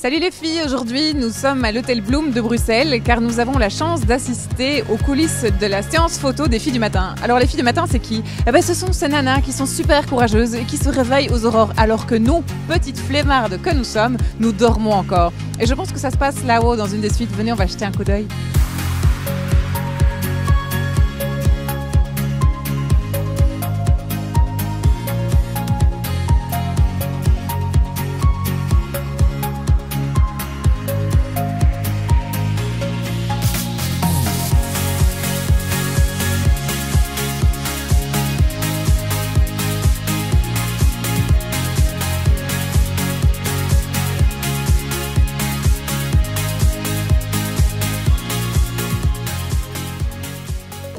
Salut les filles, aujourd'hui nous sommes à l'Hôtel Bloom de Bruxelles car nous avons la chance d'assister aux coulisses de la séance photo des filles du matin. Alors les filles du matin c'est qui ? Ce sont ces nanas qui sont super courageuses et qui se réveillent aux aurores alors que nous, petites flemmardes que nous sommes, nous dormons encore. Et je pense que ça se passe là-haut dans une des suites, venez on va jeter un coup d'œil.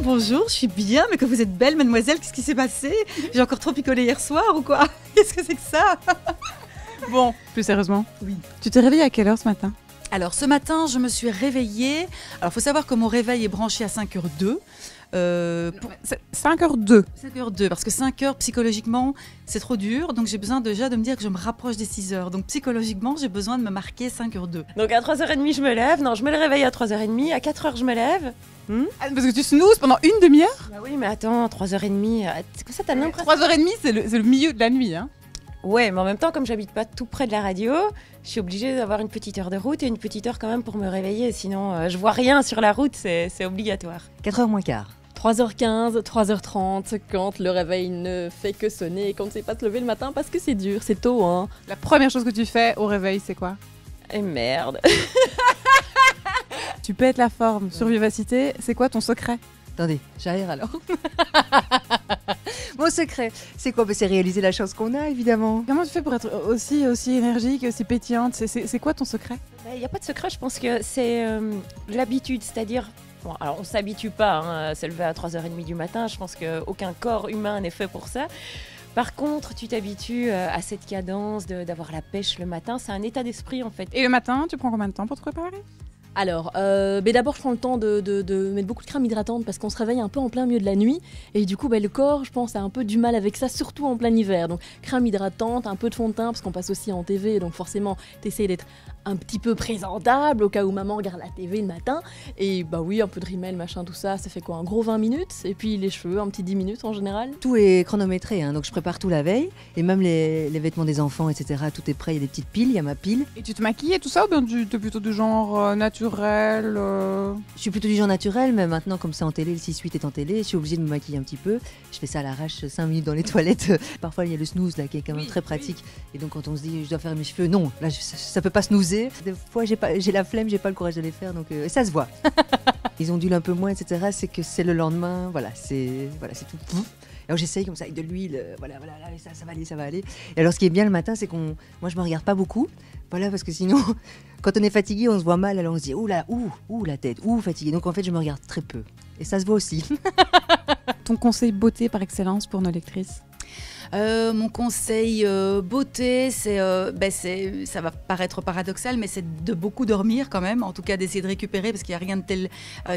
Bonjour, je suis bien, mais que vous êtes belle, mademoiselle, qu'est-ce qui s'est passé? J'ai encore trop picolé hier soir ou quoi? Qu'est-ce que c'est que ça? Bon, plus sérieusement, Oui. tu t'es réveillée à quelle heure ce matin ? Alors ce matin, je me suis réveillée. Alors il faut savoir que mon réveil est branché à 5h02. 5h02. 5h02, parce que 5h psychologiquement, c'est trop dur. Donc j'ai besoin déjà de me dire que je me rapproche des 6h. Donc psychologiquement, j'ai besoin de me marquer 5h02. Donc à 3h30 je me lève, non je me réveille à 3h30, à 4h je me lève. Parce que tu snoozes pendant une demi-heure ? Bah oui mais attends, 3h30, c'est comme ça t'as l'impression... 3h30 c'est le milieu de la nuit hein. Ouais mais en même temps comme j'habite pas tout près de la radio, je suis obligée d'avoir une petite heure de route et une petite heure quand même pour me réveiller, sinon je vois rien sur la route, c'est obligatoire. 4h moins quart. 3h15, 3h30, quand le réveil ne fait que sonner et qu'on ne sait pas se lever le matin parce que c'est dur, c'est tôt hein. La première chose que tu fais au réveil c'est quoi ? Et merde. Tu pètes la forme sur Vivacité, c'est quoi ton secret ? Attendez, j'arrive alors. Mon secret, c'est quoi? C'est réaliser la chance qu'on a, évidemment. Comment tu fais pour être aussi énergique, aussi pétillante ? C'est quoi ton secret ? Il n'y a pas de secret, je pense que c'est l'habitude, c'est-à-dire... Bon, alors on ne s'habitue pas à se lever à 3h30 du matin, je pense qu'aucun corps humain n'est fait pour ça. Par contre, tu t'habitues à cette cadence d'avoir la pêche le matin, c'est un état d'esprit en fait. Et le matin, tu prends combien de temps pour te préparer ? Alors, d'abord je prends le temps de mettre beaucoup de crème hydratante parce qu'on se réveille un peu en plein milieu de la nuit et du coup le corps je pense a un peu du mal avec ça, surtout en plein hiver. Donc crème hydratante, un peu de fond de teint parce qu'on passe aussi en TV donc forcément t'essayes d'être un petit peu présentable au cas où maman regarde la TV le matin et bah oui un peu de rimel machin tout ça, ça fait quoi un gros 20 minutes et puis les cheveux un petit 10 minutes en général. Tout est chronométré, hein, donc je prépare tout la veille et même les vêtements des enfants, etc. Tout est prêt, il y a des petites piles, il y a ma pile. Et tu te maquilles et tout ça ou bien tu es plutôt du genre naturel Je suis plutôt du genre naturel, mais maintenant comme c'est en télé, le 6-8 est en télé, je suis obligée de me maquiller un petit peu. Je fais ça à l'arrache 5 minutes dans les toilettes. Parfois il y a le snooze là qui est quand même très pratique. Et donc quand on se dit je dois faire mes cheveux, non, là ça peut pas snoozer. Des fois j'ai la flemme, j'ai pas le courage de les faire, donc ça se voit. Ils ondulent un peu moins, etc. C'est que c'est le lendemain, voilà, c'est tout. Alors j'essaye comme ça avec de l'huile, voilà, ça va aller. Et alors ce qui est bien le matin, c'est moi je me regarde pas beaucoup, voilà, parce que sinon, quand on est fatigué, on se voit mal, alors on se dit ouh la tête, fatigué. Donc en fait, je me regarde très peu, et ça se voit aussi. Ton conseil beauté par excellence pour nos lectrices ? Mon conseil beauté, ça va paraître paradoxal, mais c'est de beaucoup dormir quand même, en tout cas d'essayer de récupérer parce qu'il n'y a rien de tel.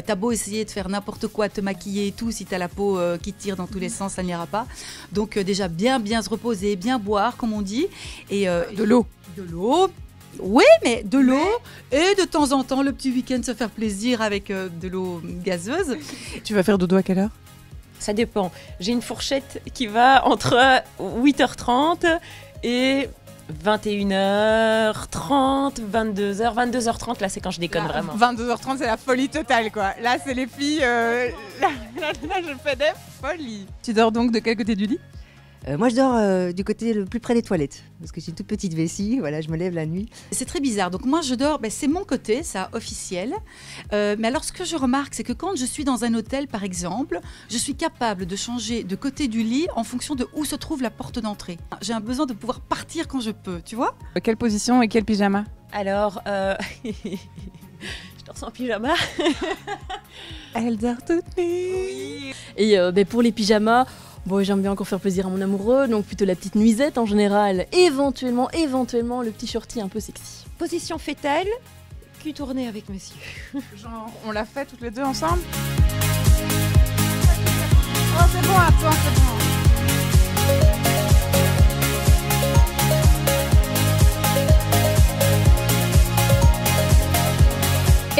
T'as beau essayer de faire n'importe quoi, te maquiller et tout, si t'as la peau qui tire dans tous les sens, ça n'ira pas. Donc déjà bien se reposer, bien boire comme on dit. Et, de l'eau. De l'eau. Oui, mais de l'eau et de temps en temps le petit week-end se faire plaisir avec de l'eau gazeuse. Tu vas faire dodo à quelle heure ? Ça dépend. J'ai une fourchette qui va entre 8h30 et 21h30, 22h. 22h30, là, c'est quand je déconne vraiment. 22h30, c'est la folie totale, quoi. Là, c'est les filles... là, je fais des folies. Tu dors donc de quel côté du lit ? Moi je dors du côté le plus près des toilettes, parce que j'ai une toute petite vessie, voilà, je me lève la nuit. C'est très bizarre, donc moi je dors, c'est mon côté, ça officiel. Mais alors ce que je remarque, c'est que quand je suis dans un hôtel par exemple, je suis capable de changer de côté du lit en fonction de où se trouve la porte d'entrée. J'ai un besoin de pouvoir partir quand je peux, tu vois ? Quelle position et quel pyjama ? Alors, je dors sans pyjama. Elle dort toute nue. Et pour les pyjamas, bon, j'aime bien encore faire plaisir à mon amoureux, donc plutôt la petite nuisette en général, éventuellement le petit shorty un peu sexy. Position fétale, cul tourné avec monsieur. Genre, on l'a fait toutes les deux ensemble ? Oh, c'est bon, attends, c'est bon.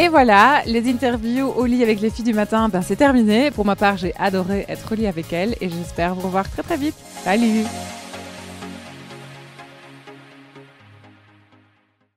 Et voilà, les interviews au lit avec les filles du matin, c'est terminé. Pour ma part, j'ai adoré être au lit avec elles et j'espère vous revoir très très vite. Salut!